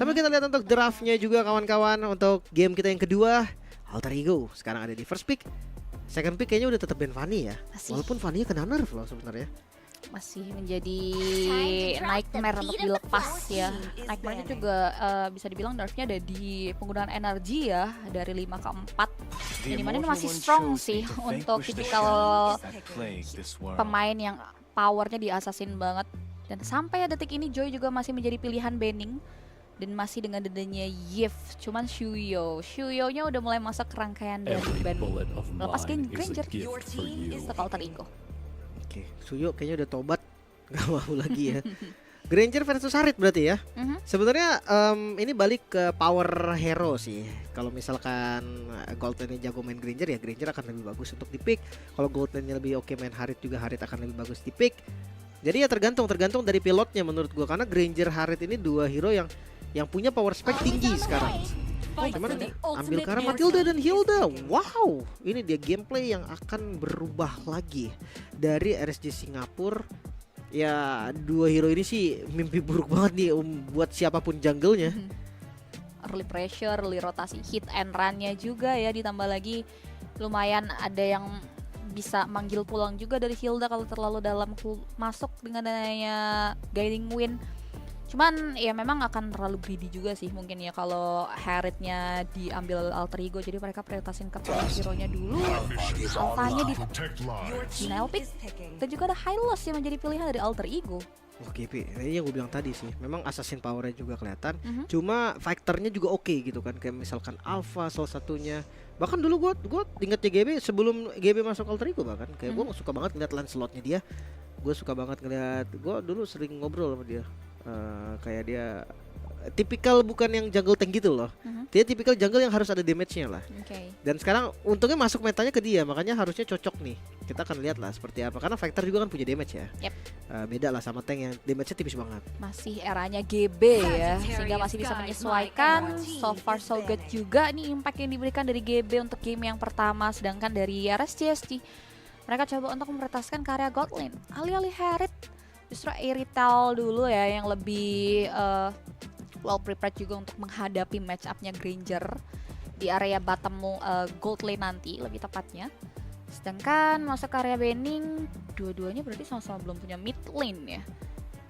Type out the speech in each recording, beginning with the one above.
Sampai kita lihat untuk draftnya juga kawan-kawan. Untuk game kita yang kedua, Alter Ego sekarang ada di first pick. Second pick kayaknya udah tetap Ben Fanny ya. Masih. Walaupun Fanny kena nerf loh sebenarnya. Masih menjadi nightmare untuk dilepas ya. Nightmare-nya juga bisa dibilang nerfnya ada di penggunaan energi ya, dari 5 ke 4. Yang dimana ini masih strong sih untuk tipikal pemain yang powernya di assassin banget. Dan sampai detik ini Joy juga masih menjadi pilihan banning. Dan masih dengan dedenya Yif, cuman Shuyo-nya udah mulai masuk ke rangkaian dari ban melepas Granger untuk Alter Ego. Oke, Suyo kayaknya udah tobat, nggak mau lagi ya. Granger versus Harit berarti ya. Sebenarnya ini balik ke power hero sih. Kalau misalkan gold lane-nya jago main Granger ya Granger akan lebih bagus untuk di pick. Kalau gold lane-nya lebih oke main Harit juga Harit akan lebih bagus di pick. Jadi ya tergantung dari pilotnya menurut gua, karena Granger Harit ini dua hero yang punya power spec tinggi sekarang. Cuman ini ambil karena Matilda dan Hilda. Wow, ini dia gameplay yang akan berubah lagi dari RSG Singapura. Ya dua hero ini sih mimpi buruk banget nih buat siapapun jungle-nya. Early pressure, early rotasi, hit and run-nya juga ya, ditambah lagi lumayan ada yang bisa manggil pulang juga dari Hilda kalau terlalu dalam masuk dengan adanya Guiding Wind. Cuman ya memang akan terlalu greedy juga sih mungkin ya kalau Harit-nya diambil Alter Ego, jadi mereka prioritasin ke hero-nya dulu. Alpha-nya di Nile Pick, dan juga ada Hylos yang menjadi pilihan dari Alter Ego. Oke, ini yang gue bilang tadi sih, memang assassin powernya juga kelihatan. Cuma fighternya juga oke gitu kan, kayak misalkan Alpha salah satunya. Bahkan dulu gue inget JGB sebelum GB masuk Alter Ego, bahkan kayak gue suka banget ngeliat Lancelot-nya dia. Gue suka banget ngeliat, gue dulu sering ngobrol sama dia. Kayak dia tipikal bukan yang jungle tank gitu loh. Dia tipikal jungle yang harus ada damage-nya lah. Dan sekarang untungnya masuk metanya ke dia, makanya harusnya cocok nih. Kita akan lihat lah seperti apa, karena fighter juga kan punya damage ya. Beda lah sama tank yang damage-nya tipis banget. Masih eranya GB ya, sehingga masih bisa menyesuaikan. So far so good juga nih impact yang diberikan dari GB untuk game yang pertama. Sedangkan dari RSGSG mereka coba untuk meretaskan karya Godlane. Alih-alih Harit, justru Erital dulu ya yang lebih well prepared juga untuk menghadapi match up-nya Granger di area bottom gold lane nanti lebih tepatnya. Sedangkan masuk area banning dua-duanya berarti sama-sama belum punya mid lane ya.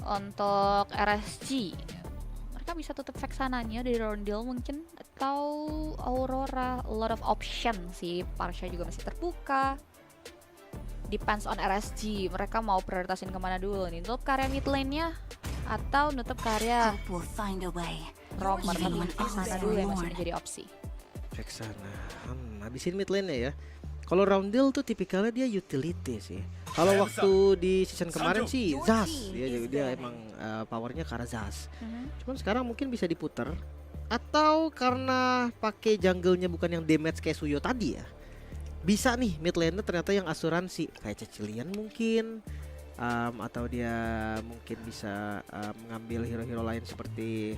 Untuk RSG mereka bisa tutup Vexananya dari Rondil mungkin, atau Aurora. A lot of option sih. Parsha juga masih terbuka. Depends on RSG, mereka mau prioritasin kemana dulu nih, nutup karya mid lane-nya atau nutup karya roamer. Tapi Vexana dulu yang masih menjadi opsi. Vexana, habisin mid lane-nya ya. Kalau Roundel tuh tipikalnya dia utility sih. Kalau waktu di season kemarin sih Zas, dia emang powernya karena Zas. Cuman sekarang mungkin bisa diputer, atau karena pakai jungle-nya bukan yang damage kayak Suyo tadi ya. Bisa nih mid lane ternyata yang asuransi kayak Cecilian mungkin, atau dia mungkin bisa mengambil hero-hero lain seperti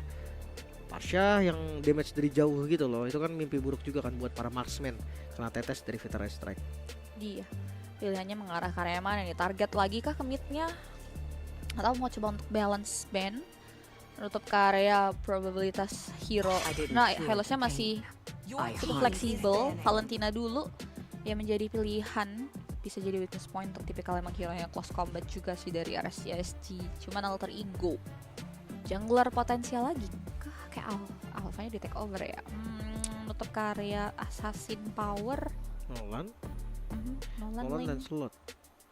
Parsha yang damage dari jauh gitu loh. Itu kan mimpi buruk juga kan buat para marksman kena tetes dari Vitara Strike. Dia pilihannya mengarah ke area mana nih? Target lagi kah ke midnya, atau mau coba untuk balance ban, menutup ke area probabilitas hero. Nah, Hylos-nya masih cukup fleksibel. Valentina dulu yang menjadi pilihan, bisa jadi weakness point untuk tipikal emang hero yang close combat juga sih dari RSGSG. Cuman Alter Ego jungler potensial lagi kah? Kayak Alpha-nya di take over ya. Nutup karya assassin power Nolan link. dan slot.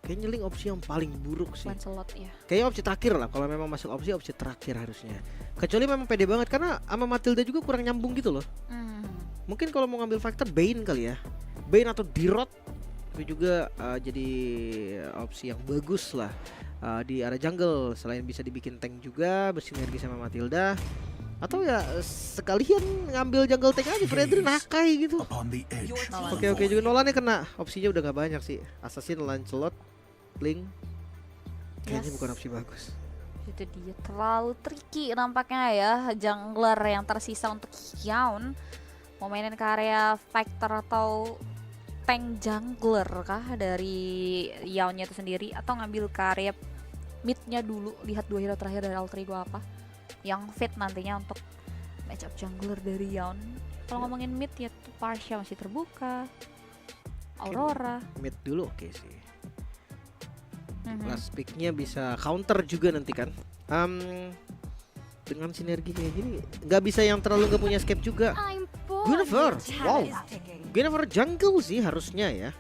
Kayaknya link opsi yang paling buruk sih. Slot ya. Kayaknya opsi terakhir lah, kalau memang masuk opsi terakhir harusnya. Kecuali memang pede banget, karena sama Matilda juga kurang nyambung gitu loh. Mungkin kalau mau ngambil factor Bane kali ya. Bane atau Dirot itu juga jadi opsi yang bagus lah di area jungle. Selain bisa dibikin tank juga, bersinergi sama Matilda, atau ya sekalian ngambil jungle tank aja, Fredrin Nakai gitu. Oke juga Nolannya kena, opsinya udah gak banyak sih. Assassin, Lancelot, Link, kayaknya bukan opsi bagus. Itu dia, terlalu tricky nampaknya ya jungler yang tersisa untuk Yawn. Mau mainin karya Factor atau tank jungler kah dari Yawnnya itu sendiri, atau ngambil karya midnya dulu, lihat dua hero terakhir dari Alter Ego apa yang fit nantinya untuk matchup jungler dari Yeon. Kalau ngomongin mid ya tuh Parsha masih terbuka. Aurora. Mid dulu oke sih. Last picknya bisa counter juga nanti kan. Dengan sinergi kayak gini nggak bisa yang terlalu nggak punya escape juga. Guinevere, wow, Guinevere jungle sih harusnya ya.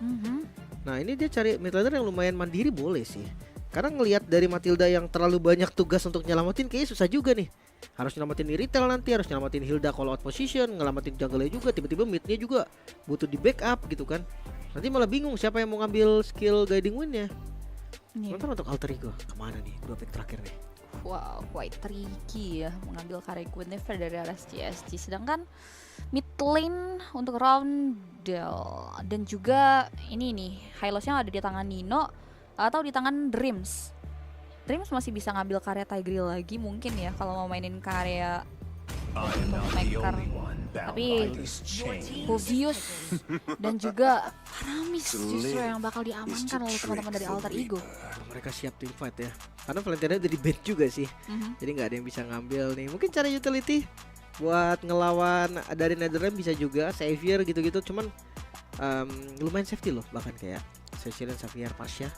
Nah ini dia cari mid laner yang lumayan mandiri boleh sih. Karena ngelihat dari Matilda yang terlalu banyak tugas untuk nyelamatin kayaknya susah juga nih. Harus nyelamatin Iritel nanti, harus nyelamatin Hilda kalau out position, ngelamatin jungle juga, tiba-tiba midnya juga butuh di backup gitu kan. Nanti malah bingung siapa yang mau ngambil skill guiding win-nya. Nonton untuk Alter Ego kemana nih 2 pick terakhir nih. Wow, quite tricky ya mengambil karya Guinevere dari RSGSG. Sedangkan mid lane untuk Roundel dan juga ini nih Hylos-nya ada di tangan Nino atau di tangan Dreams. Dreams masih bisa ngambil karya Tigreal lagi mungkin ya kalau mau mainin karya untuk Maker. Tapi Hovius dan juga Aramis justru yang bakal diamankan oleh teman-teman dari Alter Ego. Mereka siap tim fight ya. Karena Valentina udah di ban juga sih. Jadi nggak ada yang bisa ngambil nih. Mungkin cara utility buat ngelawan dari Netherrealm bisa juga, Xavier gitu-gitu. Cuman lumayan safety loh, bahkan kayak Cecilian, Xavier, Parsha.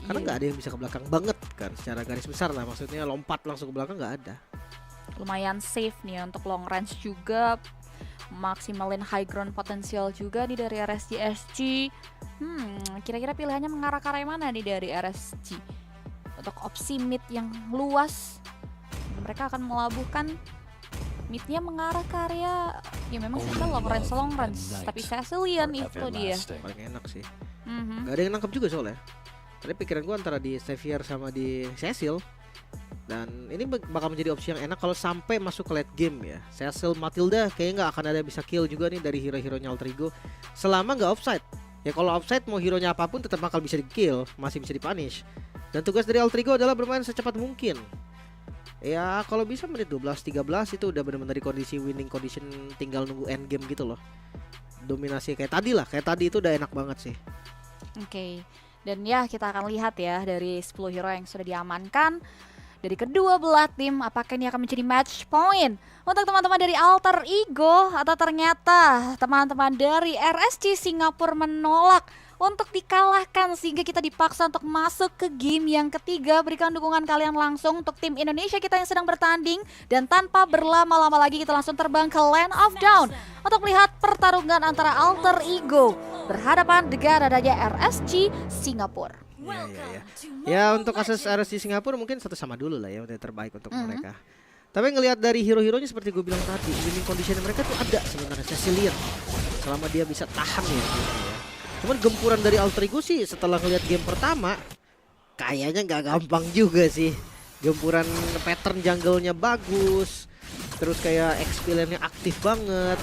Karena nggak ada yang bisa ke belakang banget kan, secara garis besar lah. Maksudnya lompat langsung ke belakang nggak ada. Lumayan safe nih untuk long range juga, maksimalin high ground potensial juga nih dari RSGSG. Kira-kira pilihannya mengarah ke arah mana nih dari RSG? Untuk opsi mid yang luas, mereka akan melabuhkan midnya mengarah ke area ya memang kita long range, tapi Cecilian itu dia paling enak sih. Gak ada yang nangkep juga soalnya. Tadi pikiran gua antara di Xavier sama di Cecil. Dan ini bakal menjadi opsi yang enak kalau sampai masuk ke late game ya. Cecil, Matilda kayaknya nggak akan ada bisa kill juga nih dari hero-heronya Alter Ego selama nggak offside. Ya kalau offside mau hero-nya apapun tetap bakal bisa di kill, masih bisa dipunish. Dan tugas dari Alter Ego adalah bermain secepat mungkin. Ya kalau bisa menit 12-13 itu udah benar-benar di kondisi winning condition, tinggal nunggu end game gitu loh. Dominasi kayak tadi lah, kayak tadi itu udah enak banget sih. Oke. Dan ya kita akan lihat ya dari 10 hero yang sudah diamankan dari kedua belah tim, apakah ini akan menjadi match point untuk teman-teman dari Alter Ego atau ternyata teman-teman dari RSG Singapura menolak untuk dikalahkan sehingga kita dipaksa untuk masuk ke game yang ketiga. Berikan dukungan kalian langsung untuk tim Indonesia kita yang sedang bertanding, dan tanpa berlama-lama lagi kita langsung terbang ke Land of Dawn untuk melihat pertarungan antara Alter Ego berhadapan dengan adanya RSG Singapura. Ya untuk kasus RSG Singapura mungkin satu sama dulu lah ya, udah terbaik untuk mereka. Tapi ngelihat dari hero-heronya seperti gue bilang tadi, winning condition mereka tuh ada sebenarnya. Cecilian selama dia bisa tahan ya gitu ya. Cuman gempuran dari Alter Ego sih setelah ngelihat game pertama kayaknya nggak gampang juga sih. Gempuran pattern jungle-nya bagus, terus kayak XP-nya aktif banget.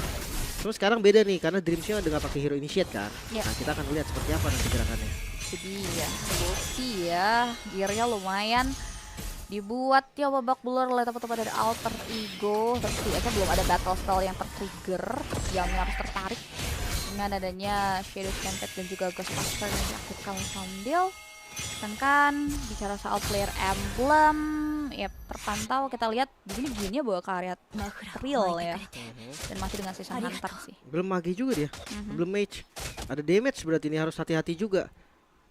Terus sekarang beda nih karena Dreamsnya udah nggak pakai hero initiate kan. Nah kita akan lihat seperti apa nanti gerakannya. Jadi ya, sih ya, gearnya lumayan dibuat ya babak belur oleh teman-teman dari Alter Ego. Tapi setidaknya belum ada battle spell yang tertrigger, yang harus tertarik dengan adanya Shadow Stampede dan juga Ghost Buster yang diaktifkan oleh Soundil. Sedangkan bicara soal player emblem, ya terpantau kita lihat di sini Jinnya bawa karya real ya, dan masih dengan Season Hunter sih. Belum mage juga dia, belum mage. Ada damage berarti ini harus hati-hati juga.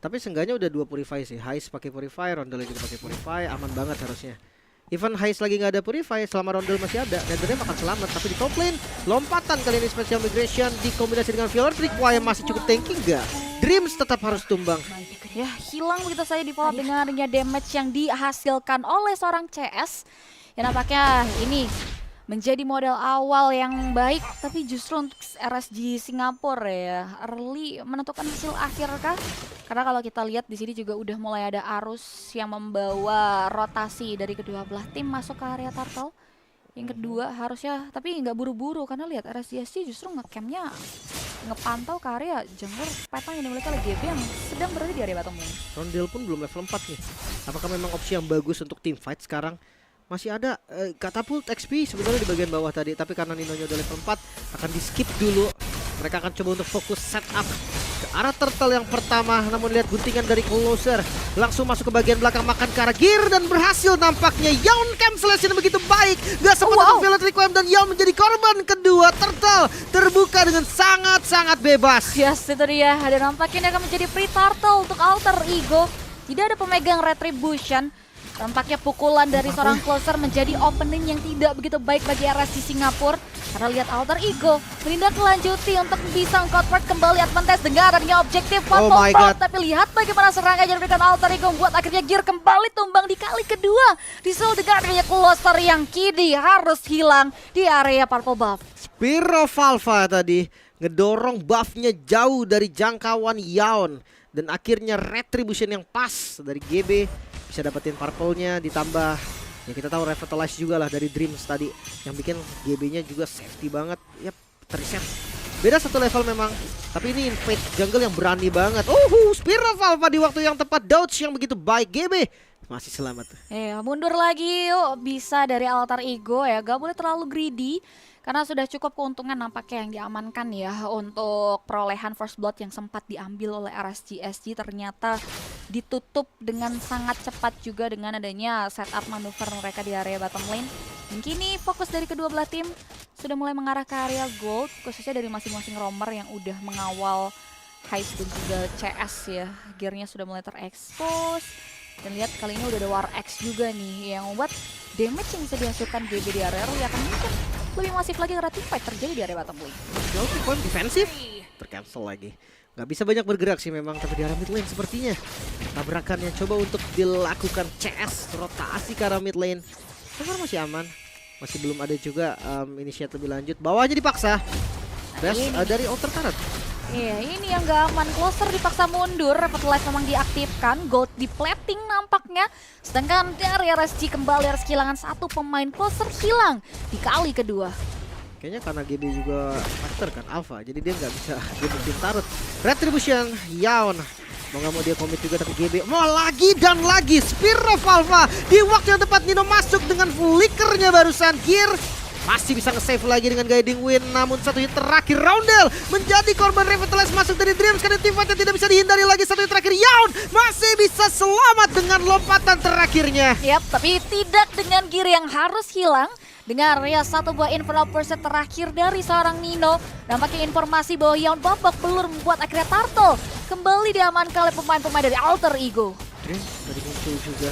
Tapi seenggaknya udah 2 purify sih. Heist pakai purify, Rondel juga pakai purify, aman banget harusnya. Even Heist lagi nggak ada purify, selama Rondel masih ada, Netherrealm akan selamat. Tapi di top lane, lompatan kali ini special migration dikombinasi dengan Violet Require masih cukup tanky nggak? Dreams tetap harus tumbang. Ya hilang begitu saja di follow dengan adanya damage yang dihasilkan oleh seorang CS. Ya nampaknya ini menjadi model awal yang baik, tapi justru untuk RSG Singapura ya early menentukan hasil akhir kah? Karena kalau kita lihat di sini juga udah mulai ada arus yang membawa rotasi dari kedua belah tim masuk ke area turtle. Yang kedua harusnya, tapi nggak buru-buru karena lihat RSGSG justru ngecampnya ngepantau ke area jungler petang yang dimiliki oleh GB yang sedang berada di area bottom lane. Rondel pun belum level 4 nih. Apakah memang opsi yang bagus untuk team fight sekarang? Masih ada Catapult XP sebenarnya di bagian bawah tadi, tapi karena Ninonya udah level 4 akan di skip dulu. Mereka akan coba untuk fokus setup ke arah turtle yang pertama. Namun lihat guntingan dari closer langsung masuk ke bagian belakang, makan ke arah gear dan berhasil nampaknya. Yawn cancellation begitu baik, gak sempat untuk Violet Requiem dan Yawn menjadi korban kedua. Turtle terbuka dengan sangat-sangat bebas. Yes, itu dia. Ada nampaknya dia akan menjadi free turtle untuk Alter Ego. Tidak ada pemegang Retribution. Tampaknya pukulan dari seorang closer menjadi opening yang tidak begitu baik bagi RSG Singapura. Karena lihat Alter Ego menindaklanjuti untuk bisa convert kembali advantage dengan adanya objektif Purple Pop. Tapi lihat bagaimana serangan yang diberikan Alter Ego membuat akhirnya gear kembali tumbang di kali kedua. Disusul dengan adanya closer yang kini harus hilang di area Purple Buff. Spear of Alpha tadi ngedorong buffnya jauh dari jangkauan Yawn. Dan akhirnya Retribution yang pas dari GB bisa dapetin purple-nya, ditambah ya kita tahu Revitalize juga lah dari Dreams tadi yang bikin GB-nya juga safety banget. Yap, terreset. Beda satu level memang, tapi ini Invade Jungle yang berani banget. Spear of Alpha di waktu yang tepat, dodge yang begitu baik. GB masih selamat. Mundur lagi yuk, bisa dari Alter Ego ya, gak boleh terlalu greedy. Karena sudah cukup keuntungan nampaknya yang diamankan ya untuk perolehan first blood yang sempat diambil oleh RSG ternyata ditutup dengan sangat cepat juga dengan adanya setup manuver mereka di area bottom lane. Dan kini fokus dari kedua belah tim sudah mulai mengarah ke area gold, khususnya dari masing-masing roamer yang udah mengawal Heist dan juga CS ya. Gearnya sudah mulai terekspos. Dan lihat kali ini udah ada War X juga nih yang membuat damage yang bisa dihasilkan GB di area early akan mungkin lebih masif lagi karena teamfight terjadi di area bottom lane. Jauh point defensif tercancel lagi. Gak bisa banyak bergerak sih memang, tapi di arah mid lane sepertinya tabrakannya coba untuk dilakukan CS rotasi ke arah mid lane. Sekarang masih aman, masih belum ada juga inisiatif lebih lanjut. Bawahnya dipaksa best dari outer turret. Iya, ini yang gak aman. Closer dipaksa mundur, Revitalize memang diaktifkan, gold di plating nampaknya. Sedangkan dari RSG kembali harus kehilangan satu pemain. Closer hilang di kali kedua. Kayaknya karena GB juga master kan Alpha, jadi dia nggak bisa gebukin turret. Retribution, Yawn mau nggak mau dia komit juga, tapi GB mau lagi dan lagi. Spear of Alpha di waktu yang tepat, Nino masuk dengan flickernya barusan. Gear masih bisa nge-save lagi dengan guiding wind, namun satu hit terakhir Roundel menjadi korban. Revitalize masuk dari Dreams karena teamfight yang tidak bisa dihindari lagi. Satu hit terakhir, Yawn masih bisa selamat dengan lompatan terakhirnya. Yap, tapi tidak dengan gear yang harus hilang. Dengan area satu buah Infernal Pursuit terakhir dari seorang Nino, nampaknya informasi bahwa Yawn babak belur membuat akhirnya Turtle kembali diamankan oleh pemain-pemain dari Alter Ego. Tadi muncul juga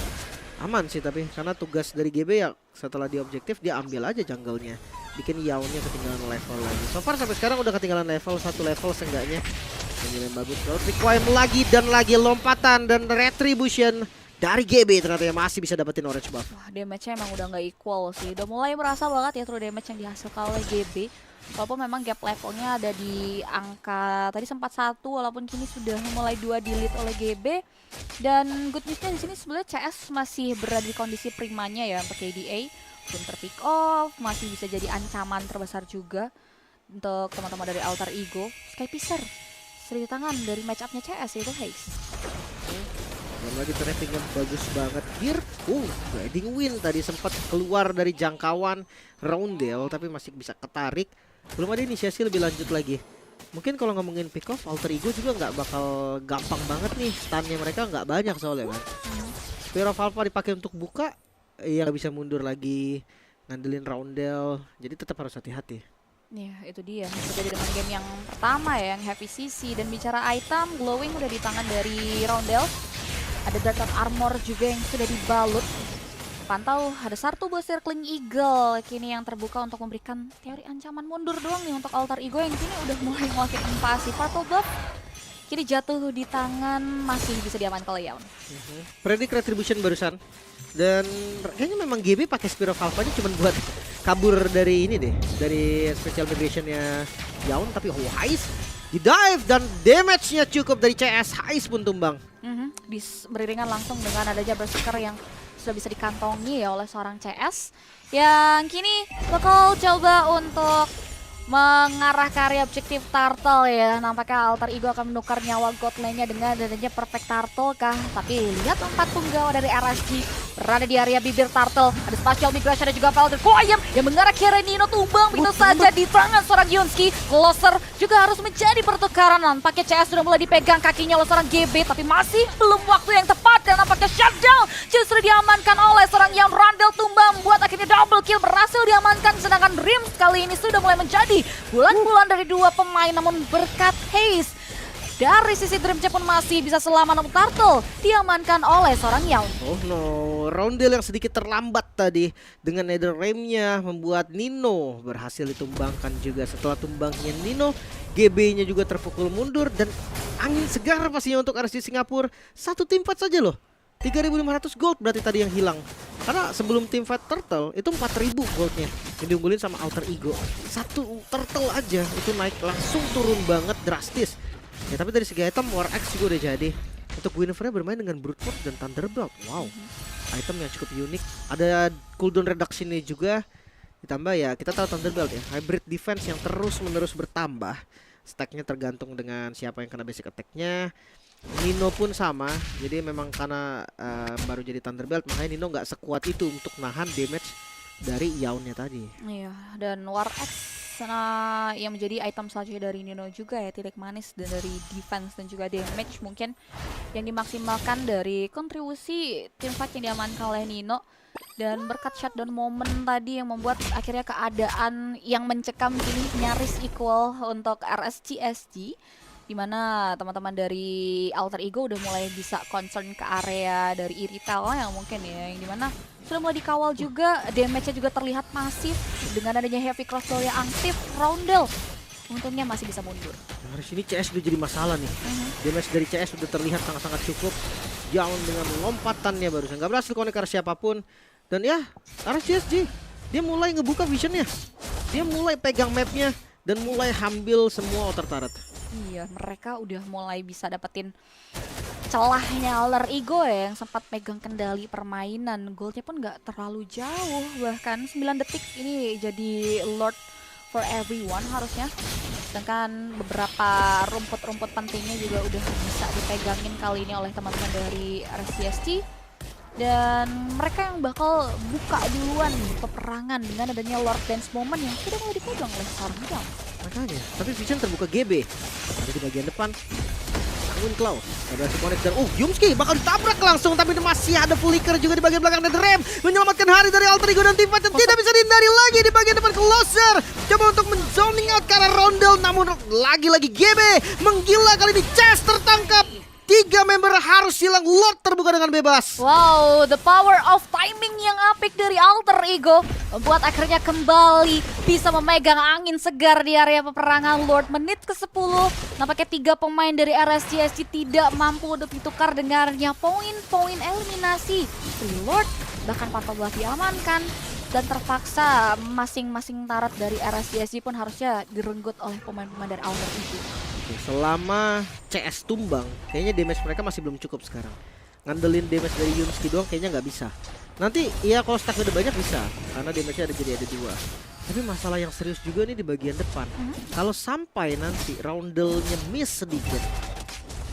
aman sih, tapi karena tugas dari GB ya setelah di objektif dia ambil aja jungle-nya, bikin Yawnnya ketinggalan level lagi. So far sampai sekarang udah ketinggalan level, satu level seenggaknya. Yang bagus, Requiem lagi dan lagi lompatan dan Retribution dari GB ternyata yang masih bisa dapetin orange buff. Wah, damage-nya emang udah nggak equal sih. Udah mulai merasa banget ya true damage yang dihasilkan oleh GB. Walaupun memang gap levelnya ada di angka tadi sempat 1, walaupun kini sudah mulai 2 di-lead oleh GB. Dan good newsnya di sini sebenarnya CS masih berada di kondisi primanya ya untuk KDA. Counter pick off masih bisa jadi ancaman terbesar juga untuk teman-teman dari Alter Ego. Skypicer seri tangan dari match up-nya CS yaitu Heist. Dan lagi tracking yang bagus banget. Gear, guiding wind tadi sempat keluar dari jangkauan Roundel tapi masih bisa ketarik. Belum ada inisiasi lebih lanjut lagi. Mungkin kalau ngomongin pick off, Alter Ego juga nggak bakal gampang banget nih. Stunnya mereka nggak banyak soalnya kan. Spear of Alpha dipakai untuk buka, ya nggak bisa mundur lagi ngandelin Roundel. Jadi tetap harus hati-hati. Ya itu dia, terjadi dengan game yang pertama ya, yang heavy CC. Dan bicara item, glowing udah di tangan dari Roundel. Ada Dark Armor juga yang sudah dibalut. Pantau ada satu buah Circling Eagle kini yang terbuka untuk memberikan teori ancaman mundur doang nih untuk Alter Ego yang kini udah mulai ngelakuin invasi. Purple Buff kini jatuh di tangan, masih bisa diamankan oleh Yawn. Predict Retribution barusan. Dan kayaknya memang GB pakai Spear of Alpha-nya cuma buat kabur dari ini deh, dari special migration-nya Yawn. Tapi Heist di dive dan damage-nya cukup dari CS. Heist pun tumbang. Beriringan langsung dengan adanya Berserker yang sudah bisa dikantongi ya oleh seorang CS yang kini bakal coba untuk mengarah ke area objektif Turtle ya. Nampaknya Alter Ego akan menukar nyawa God Lane-nya dengan adanya Perfect Turtle kah? Tapi lihat 4 tunggal dari RSG berada di area bibir turtle. Ada spatial migration dan juga Paladin Koyam yang mengarah ke area Nino, tumbang begitu saja di tangan seorang Yunski. Closer juga harus menjadi pertukaran. Nampaknya CS sudah mulai dipegang kakinya oleh seorang GB, tapi masih belum waktu yang tepat dan nampaknya shutdown justru diamankan oleh seorang yang Randall, tumbang membuat akhirnya double kill berhasil diamankan, sedangkan Dreams kali ini sudah mulai menjadi bulan-bulan dari dua pemain, namun berkat haste dari sisi Dreamsnya pun masih bisa selamat, namun Turtle diamankan oleh seorang Yawn. Oh no, Roundel yang sedikit terlambat tadi dengan NetherRealm-nya membuat Nino berhasil ditumbangkan juga. Setelah tumbangnya Nino, GB-nya juga terpukul mundur dan angin segar pastinya untuk RSG Singapura. Satu team fight saja loh, 3.500 gold berarti tadi yang hilang. Karena sebelum team fight Turtle itu 4.000 goldnya yang diunggulin sama Alter Ego. Satu Turtle aja itu naik langsung turun banget drastis. Ya tapi dari segi item War Axe juga udah jadi. Untuk Guinevere bermain dengan Brute Force dan Thunderbolt. Wow, item yang cukup unik. Ada cooldown reduction-nya juga. Ditambah ya kita tahu Thunderbolt ya, hybrid defense yang terus menerus bertambah. Stacknya tergantung dengan siapa yang kena basic attack-nya. Nino pun sama. Jadi memang karena baru jadi Thunderbolt, makanya Nino nggak sekuat itu untuk nahan damage dari Yawn-nya tadi. Iya, dan War Axe yang menjadi item selanjutnya dari Nino juga ya, titik manis dan dari defense dan juga damage mungkin yang dimaksimalkan dari kontribusi tim fight yang diamankan oleh Nino. Dan berkat shutdown moment tadi yang membuat akhirnya keadaan yang mencekam kini nyaris equal untuk RSCSG, dimana teman-teman dari Alter Ego udah mulai bisa concern ke area dari Irithel yang mungkin ya, yang dimana sudah mulai dikawal juga, damage-nya juga terlihat masif dengan adanya heavy crossbow yang aktif. Roundel untungnya masih bisa mundur. Dari sini CS udah jadi masalah nih. Damage dari CS sudah terlihat sangat-sangat cukup. Yawn dengan lompatannya barusan nggak berhasil connect ke siapapun. Dan ya RSCSG dia mulai ngebuka visionnya, dia mulai pegang mapnya dan mulai ambil semua outer turret. Iya, mereka udah mulai bisa dapetin celahnya Alter Ego ya, yang sempat pegang kendali permainan. Goldnya pun nggak terlalu jauh, bahkan 9 detik ini jadi Lord for everyone harusnya. Sedangkan beberapa rumput-rumput pentingnya juga udah bisa dipegangin kali ini oleh teman-teman dari RSCSG. Dan mereka yang bakal buka duluan peperangan dengan adanya Lord Dance Moment yang sudah mulai dipegang oleh seorang Yawn. Makanya, tapi vision terbuka GB. Ada di bagian depan. Cloud ada si connect dan Yumski bakal ditabrak langsung, tapi masih ada flicker juga di bagian belakang NetherRealm menyelamatkan hari dari Alter Ego dan tim fight tidak bisa dihindari lagi di bagian depan. Closer coba untuk menzoning out ke arah Roundel, namun lagi-lagi GB menggila kali ini. Chess tertangkap, 3 member harus hilang. Lord terbuka dengan bebas. Wow, the power of timing yang apik dari Alter Ego membuat akhirnya kembali bisa memegang angin segar di area peperangan. Lord menit ke-10, nampaknya 3 pemain dari RSCSG tidak mampu untuk ditukar dengannya poin-poin eliminasi. Lord bahkan 14 diamankan dan terpaksa masing-masing turret dari RSCSG pun harusnya direnggut oleh pemain-pemain dari Alter Ego. Selama CS tumbang, kayaknya damage mereka masih belum cukup sekarang. Ngandelin damage dari Yunski doang kayaknya nggak bisa. Nanti ya kalau stack udah banyak bisa, karena damage-nya ada 2. Tapi masalah yang serius juga nih di bagian depan. Kalau sampai nanti Roundelnya miss sedikit,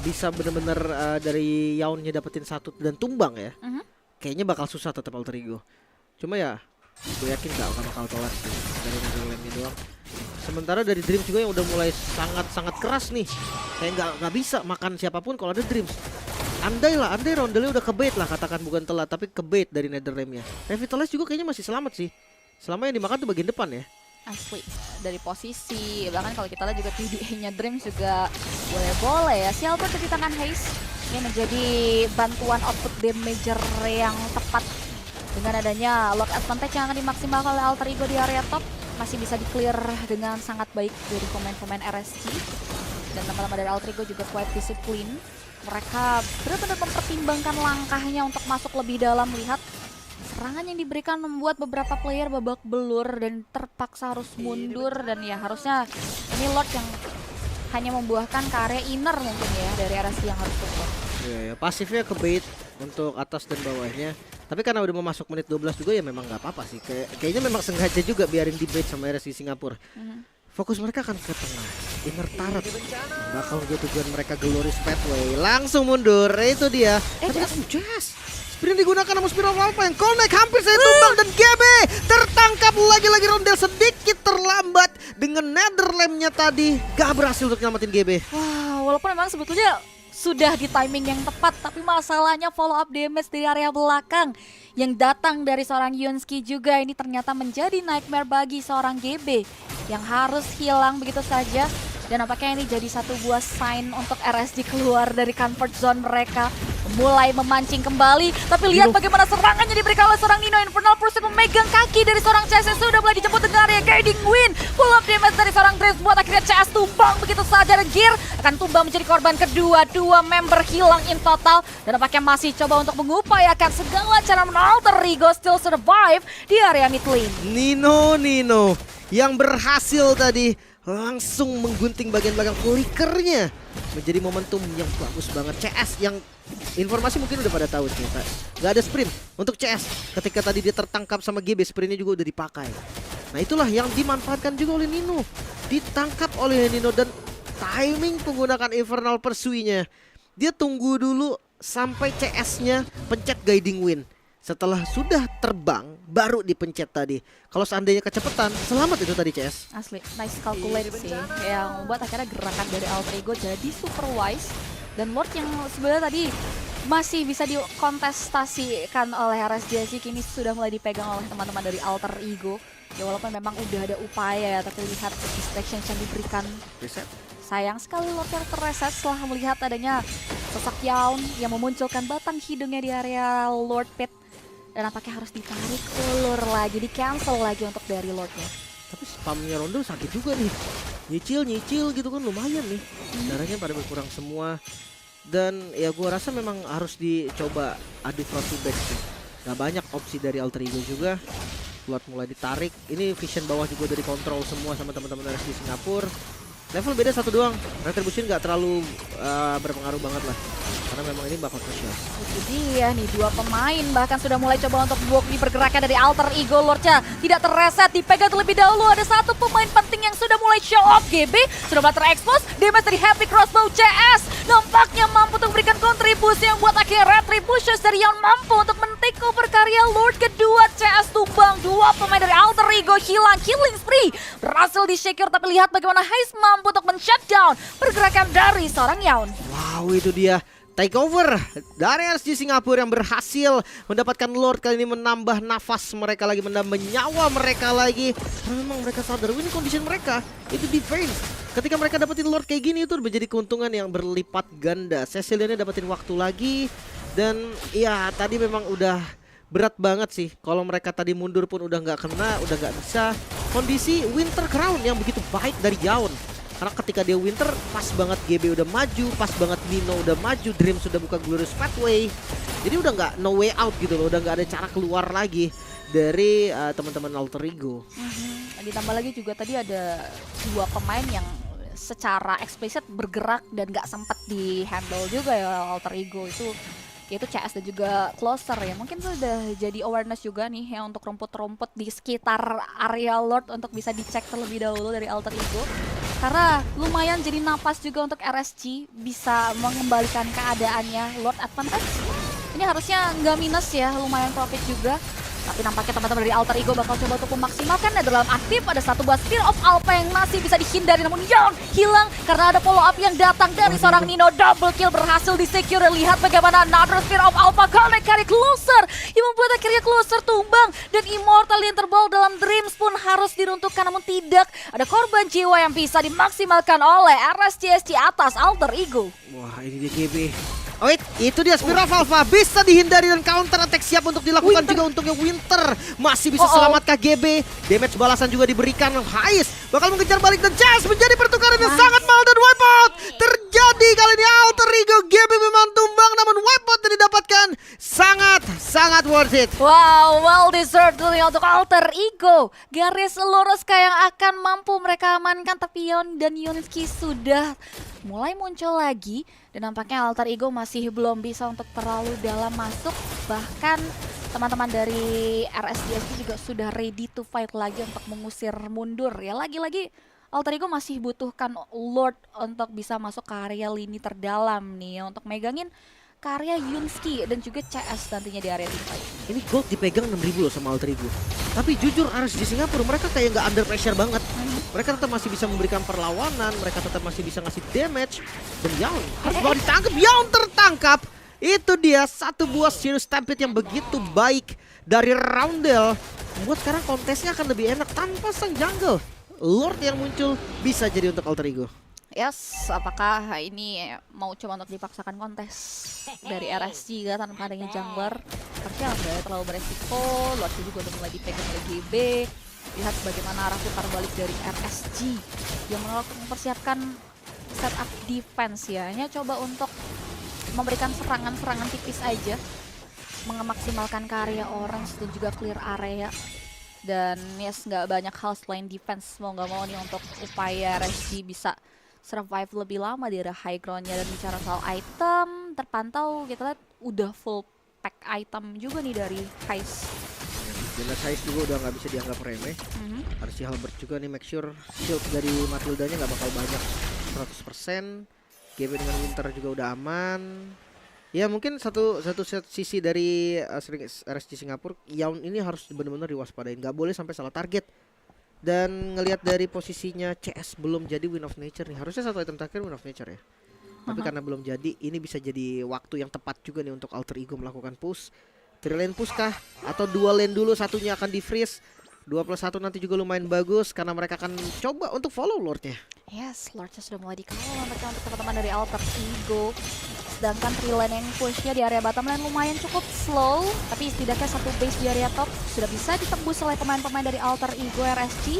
bisa bener-bener dari Yawn-nya dapetin 1 dan tumbang ya. Kayaknya bakal susah tetap Alter Ego. Cuma ya gue yakin gak bakal telat sih dari NetherRealm-nya doang. Sementara dari Dreams juga yang udah mulai sangat-sangat keras nih. Kayak nggak bisa makan siapapun kalau ada Dreams. Andai Roundelnya udah kebait lah, katakan bukan telat tapi kebait dari NetherRealm-nya. Revitalize juga kayaknya masih selamat sih. Selama yang dimakan tuh bagian depan ya. Asli, dari posisi, bahkan kalau kita lihat juga TDA-nya Dreams juga boleh-boleh ya. Shelter di tangan Haze ini menjadi bantuan output damager yang tepat. Dengan adanya lock advantage yang akan dimaksimalkan oleh Alter Ego di area top, masih bisa di-clear dengan sangat baik dari pemain-pemain RSG. Dan teman-teman dari Alter Ego juga quite disiplin. Mereka benar-benar mempertimbangkan langkahnya untuk masuk lebih dalam. Lihat serangan yang diberikan membuat beberapa player babak belur dan terpaksa harus mundur. Dan ya harusnya ini Lord yang hanya membuahkan ke area inner mungkin ya dari RSG yang harus tutup. Ya, pasifnya kebait untuk atas dan bawahnya. Tapi karena udah mau masuk menit 12 juga ya memang nggak apa-apa sih. Kayaknya memang sengaja juga biarin debate sama RSG Singapura. Fokus mereka akan ke tengah. Inner turret bakal menjadi tujuan mereka. Glorious Pathway langsung mundur. Itu dia. Tapi Jazz Sprint digunakan namun Spiral Alpha yang connect hampir saja tumbang dan GB tertangkap lagi-lagi. Rondel sedikit terlambat dengan Nether Lamp-nya tadi. Gak berhasil untuk nyelamatin GB. Wah, walaupun memang sebetulnya sudah di timing yang tepat, tapi masalahnya follow up damage dari area belakang yang datang dari seorang Yunski juga ini ternyata menjadi nightmare bagi seorang GB yang harus hilang begitu saja. Dan nampaknya ini jadi satu buah sign untuk RSG keluar dari comfort zone mereka, mulai memancing kembali. Tapi lihat bagaimana serangannya diberikan oleh seorang Nino. Infernal Pursuit memegang kaki dari seorang CS yang sudah mulai dijemput dengan area guiding wind. Pull up damage dari seorang Dreams buat akhirnya CS tumbang begitu saja. Dan Gear akan tumbang menjadi korban kedua. Dua member hilang in total. Dan nampaknya masih coba untuk mengupayakan segala cara menalter Rigo still survive di area mid lane. Nino yang berhasil tadi langsung menggunting bagian belakang flickernya, menjadi momentum yang bagus banget. CS yang informasi mungkin udah pada tahu ternyata nggak ada sprint untuk CS. Ketika tadi dia tertangkap sama GB, sprintnya juga udah dipakai. Nah itulah yang dimanfaatkan juga oleh Nino, ditangkap oleh Nino. Dan timing penggunaan Infernal Pursuit-nya, dia tunggu dulu sampai CS-nya pencet guiding wind. Setelah sudah terbang baru dipencet tadi. Kalau seandainya kecepatan, selamat itu tadi CS. Asli, nice calculate sih. Yang membuat akhirnya gerakan dari Alter Ego jadi super wise. Dan Lord yang sebenarnya tadi masih bisa dikontestasikan oleh RSJC kini sudah mulai dipegang oleh teman-teman dari Alter Ego. Ya walaupun memang udah ada upaya ya, tapi lihat distraction yang diberikan. Reset. Sayang sekali Lord yang terreset setelah melihat adanya sosok Yawn yang memunculkan batang hidungnya di area Lord Pit. Dan nampaknya harus ditarik ulur lagi, di cancel lagi untuk dari Lordnya. Tapi spamnya Rondo sakit juga nih. Nyicil gitu kan lumayan nih. Darahnya pada berkurang semua. Dan ya gua rasa memang harus dicoba adu front to back sih. Gak banyak opsi dari Alter Ego juga. Lord mulai ditarik. Ini vision bawah juga udah dikontrol semua sama teman-teman dari Singapura. Level beda satu doang. Retribution gak terlalu berpengaruh banget lah. Karena memang ini bakal crucial. Itu dia nih, dua pemain bahkan sudah mulai coba untuk walk di pergerakan dari Alter Ego. Lordnya tidak terreset, dipegang terlebih dahulu. Ada satu pemain penting yang sudah mulai show off. GB sudah mulai terekspos. Damage dari Happy Crossbow CS nampaknya mampu untuk memberikan kontribusi yang buat akhirnya Retribution dari yang mampu untuk men-take over karya Lord kedua. CS tumbang, dua pemain dari Alter Ego hilang. Killing spree berhasil di-secure, tapi lihat bagaimana Haze mampu untuk men-shutdown pergerakan dari seorang Yawn. Wow, itu dia takeover dari RSG Singapura yang berhasil mendapatkan Lord. Kali ini menambah nafas mereka lagi, menambah nyawa mereka lagi. Karena memang mereka sadar ini condition mereka itu defense. Ketika mereka dapetin Lord kayak gini itu menjadi keuntungan yang berlipat ganda. Cecilianya dapetin waktu lagi. Dan ya tadi memang udah berat banget sih. Kalau mereka tadi mundur pun udah nggak kena, udah nggak bisa. Kondisi Winter Crown yang begitu baik dari Yawn. Karena ketika dia Winter, pas banget GB udah maju, pas banget Nino udah maju, Dream sudah buka Glorious Pathway. Jadi udah nggak no way out gitu loh, udah nggak ada cara keluar lagi dari teman-teman Alter Ego. Ditambah lagi juga tadi ada dua pemain yang secara eksplisit bergerak dan nggak sempat di handle juga ya Alter Ego itu. Yaitu CS dan juga Closer ya. Mungkin itu udah jadi awareness juga nih ya untuk rumput-rumput di sekitar area Lord untuk bisa dicek terlebih dahulu dari Alter Ego. Karena lumayan jadi napas juga untuk RSG bisa mengembalikan keadaannya. Lord advantage ini harusnya nggak minus ya, lumayan profit juga. Tapi nampaknya teman-teman dari Alter Ego bakal coba untuk memaksimalkan. Nether Lamp aktif, ada satu buah Spear of Alpha yang masih bisa dihindari, namun Yawn hilang karena ada follow up yang datang dari seorang Nino. Double kill berhasil di-secure. Lihat bagaimana another Spear of Alpha connect carry Closer yang membuat akhirnya Closer tumbang. Dan Immortal yang terbawa dalam Dreams pun harus diruntuhkan, namun tidak. Ada korban jiwa yang bisa dimaksimalkan oleh RSCSC atas Alter Ego. Wah, ini dia GB. Oh wait, itu dia Spiral Alpha bisa dihindari dan counter attack siap untuk dilakukan juga. Untungnya Winter masih bisa selamat KB. Damage balasan juga diberikan. Haze bakal mengejar balik dan Chess menjadi pertukaran yang sangat mahal dan wipeout terjadi kali ini. Alter Ego GB memang tumbang, namun wipeout yang didapatkan sangat worth it. Wow, well deserved untuk Alter Ego. Garis lurus yang akan mampu mereka amankan, tapi Yawn dan Yunski sudah mulai muncul lagi. Dan nampaknya Alter Ego masih belum bisa untuk terlalu dalam masuk. Bahkan teman-teman dari RSDSP juga sudah ready to fight lagi untuk mengusir mundur ya. Lagi-lagi Alter Ego masih butuhkan Lord untuk bisa masuk ke area lini terdalam nih ya, untuk megangin karya Yunsky dan juga CS nantinya di area teamfight. Ini gold dipegang 6.000 loh sama Alter Ego. Tapi jujur RSG Singapura mereka kayak nggak under pressure banget. Mereka tetap masih bisa memberikan perlawanan, mereka tetap masih bisa ngasih damage. Dan Yawn harus bawa ditangkap, Yawn tertangkap. Itu dia satu buah Serious Stampede yang begitu baik dari Roundel. Membuat sekarang kontesnya akan lebih enak tanpa sang jungle. Lord yang muncul bisa jadi untuk Alter Ego. Yes, apakah ini mau coba untuk dipaksakan kontes dari RSG kan tanpa adanya jungler? Harusnya nggak terlalu beresiko. Lord juga udah mulai dipegang oleh GB. Lihat bagaimana arah putar balik dari RSG yang menolak mempersiapkan setup defense ya. Hanya coba untuk memberikan serangan-serangan tipis aja, mengemaksimalkan karya Orange dan juga clear area. Dan yes, nggak banyak hal selain defense mau nggak mau nih untuk upaya RSG bisa survive lebih lama di area high groundnya. Dan bicara soal item, terpantau kita lihat udah full pack item juga nih dari Heist. Jelas Heist juga udah nggak bisa dianggap remeh. Harus Halbert juga nih make sure shield dari Matildanya nggak bakal banyak 100%. GB dengan Winter juga udah aman. Ya mungkin satu sisi dari RSG Singapura, Yawn ini harus benar-benar diwaspadain, nggak boleh sampai salah target. Dan ngelihat dari posisinya CS belum jadi Win of Nature nih, harusnya satu item terakhir Win of Nature ya. Tapi karena belum jadi, ini bisa jadi waktu yang tepat juga nih untuk Alter Ego melakukan push. 3 lane push kah? Atau 2 lane dulu, satunya akan di freeze. 2+1 nanti juga lumayan bagus karena mereka akan coba untuk follow Lordnya. Yes, Lordnya sudah mulai dikawal mereka untuk teman-teman dari Alter Ego. Sedangkan 3 lane yang pushnya di area bottom lane lumayan cukup slow, tapi setidaknya satu base di area top sudah bisa ditembus oleh pemain-pemain dari Alter Ego RSG,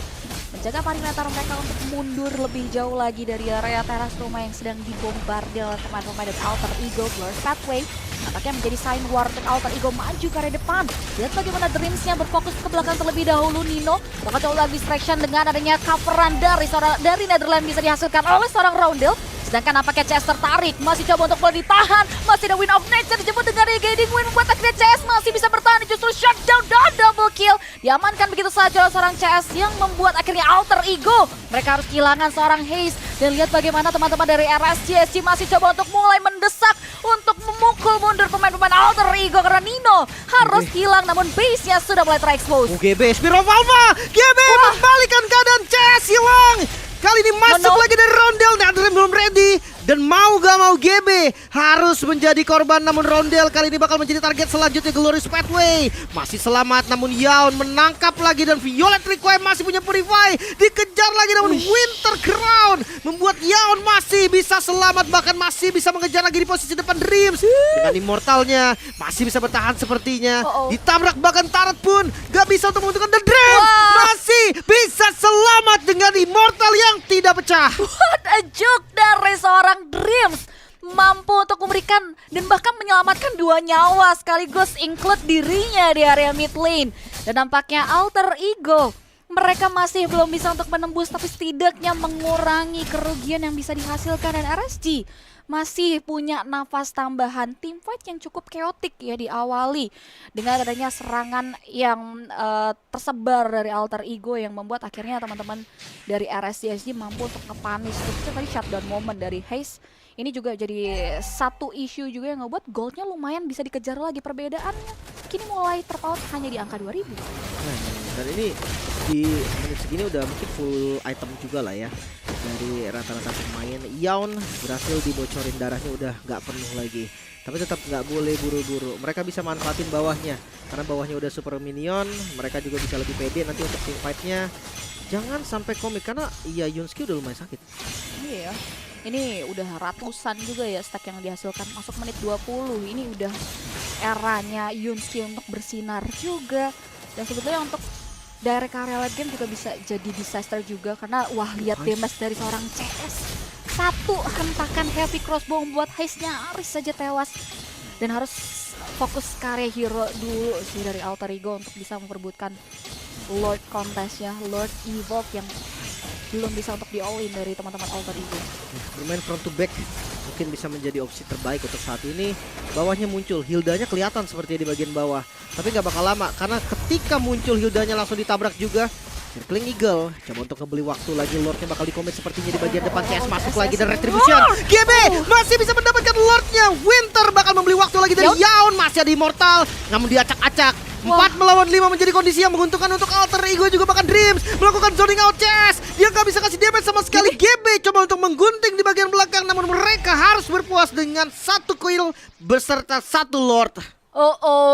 menjaga perimeter mereka untuk mundur lebih jauh lagi dari area teras rumah yang sedang dibombardir oleh pemain-pemain dari Alter Ego. Blur's Pathway nampaknya menjadi sign war untuk Alter Ego maju ke area depan. Lihat bagaimana Dreams-nya berfokus ke belakang terlebih dahulu. Nino bakal coba lagi distraction dengan adanya coveran dari Netherlands bisa dihasilkan oleh seorang Roundel. Sedangkan nampaknya CS tertarik, masih coba untuk boleh ditahan. Masih ada Win of Nature dijemput dengan Guiding Wind, membuat akhirnya CS masih bisa bertahan, justru shutdown dan double kill. Diamankan begitu saja oleh seorang CS yang membuat akhirnya Alter Ego mereka harus kehilangan seorang Haze. Dan lihat bagaimana teman-teman dari RSG masih coba untuk mulai mendesak untuk memukul mundur pemain-pemain Alter Ego karena Nino harus hilang, namun base-nya sudah mulai terekspos. GB Spiro Valva, GB membalikan keadaan CS hilang. Kali ini masuk lagi dari Roundel, Netherlands belum ready. Dan mau gak mau GB harus menjadi korban, namun Roundel kali ini bakal menjadi target selanjutnya. Glorious Pathway masih selamat, namun Yawn menangkap lagi dan Violet Requiem masih punya Purify. Dikejar lagi namun Winter Crown membuat Yawn masih bisa selamat, bahkan masih bisa mengejar lagi di posisi depan Dreams. Dengan Immortalnya masih bisa bertahan sepertinya. Ditabrak bahkan Tarot pun gak bisa untuk menentukan The Dreams. Masih bisa selamat dengan Immortal yang tidak pecah. What a joke dari seorang Dreams, mampu untuk memberikan dan bahkan menyelamatkan 2 nyawa sekaligus include dirinya di area mid lane. Dan nampaknya Alter Ego mereka masih belum bisa untuk menembus, tapi setidaknya mengurangi kerugian yang bisa dihasilkan. Dan RSG masih punya nafas tambahan. Team fight yang cukup chaotic ya diawali dengan adanya serangan yang tersebar dari Alter Ego yang membuat akhirnya teman-teman dari RSG mampu untuk ngepanis. Itu tadi shutdown moment dari Haze. Ini juga jadi satu isu juga yang ngebuat goldnya lumayan bisa dikejar lagi. Perbedaannya kini mulai terpaut hanya di angka 2000. Dan ini di menit segini udah mungkin full item juga lah ya dari rata-rata pemain. Yawn berhasil dibocorin darahnya udah nggak penuh lagi, tapi tetap nggak boleh buru-buru. Mereka bisa manfaatin bawahnya karena bawahnya udah super minion. Mereka juga bisa lebih pede nanti untuk team fightnya. Jangan sampai komik karena ya Yunsky udah lumayan sakit. Iya, ini udah ratusan juga ya stack yang dihasilkan masuk menit 20. Ini udah eranya Yunsky untuk bersinar juga. Dan sebetulnya untuk direct area late game juga bisa jadi disaster juga karena wah lihat damage dari seorang CS. Satu hentakan heavy crossbow membuat Haze nyaris saja tewas. Dan harus fokus karya hero dulu sih dari Alter Ego untuk bisa memperebutkan Lord contestnya, Lord Evolve yang belum bisa untuk di-all-in dari teman-teman Alter Ego. Bermain front to back mungkin bisa menjadi opsi terbaik untuk saat ini. Bawahnya muncul, Hildanya kelihatan seperti di bagian bawah, tapi nggak bakal lama karena ketika muncul Hildanya langsung ditabrak juga. Circling Eagle coba untuk ngebeli waktu lagi. Lordnya bakal dikomit sepertinya di bagian depan. CS masuk lagi dan Retribution. GB masih bisa mendapatkan Lordnya. Winter bakal membeli waktu lagi dari Yawn. Masih ada Immortal, namun diacak-acak. 4 melawan 5 menjadi kondisi yang menguntungkan untuk Alter Ego, juga bahkan Dreams melakukan zoning out CS. Dia nggak bisa kasih damage sama sekali. GB coba untuk menggunting di bagian belakang, namun mereka harus berpuas dengan 1 kill beserta 1 Lord.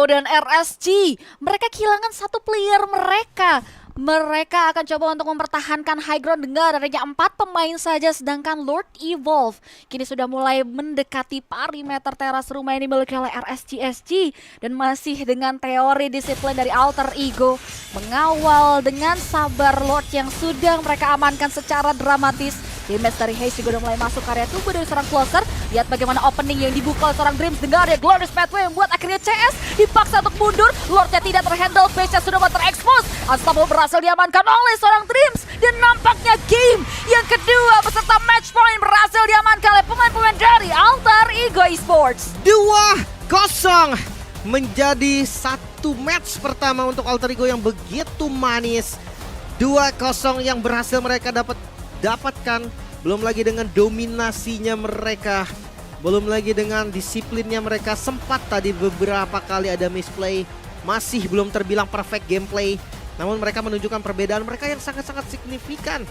Dan RSG, mereka kehilangan 1 player mereka. Mereka akan coba untuk mempertahankan high ground dengan adanya 4 pemain saja, sedangkan Lord Evolve kini sudah mulai mendekati perimeter teras rumah ini dimiliki oleh RSGSG, dan masih dengan teori disiplin dari Alter Ego mengawal dengan sabar Lord yang sudah mereka amankan secara dramatis. Damage dari Haze juga udah mulai masuk area tubuh dari seorang closer. Lihat bagaimana opening yang dibuka oleh seorang Dreams dengan ada Glorious Pathway yang membuat akhirnya CS dipaksa untuk mundur. Lordnya tidak terhandle, base-nya sudah terekspos. Unstoppable berhasil diamankan oleh seorang Dreams, dan nampaknya game yang kedua beserta match point berhasil diamankan oleh pemain-pemain dari Alter Ego Esports. 2-0 menjadi 1 match pertama untuk Alter Ego yang begitu manis. 2-0 yang berhasil mereka dapatkan. Belum lagi dengan dominasinya mereka, belum lagi dengan disiplinnya mereka. Sempat tadi beberapa kali ada misplay, masih belum terbilang perfect gameplay, namun mereka menunjukkan perbedaan mereka yang sangat-sangat signifikan.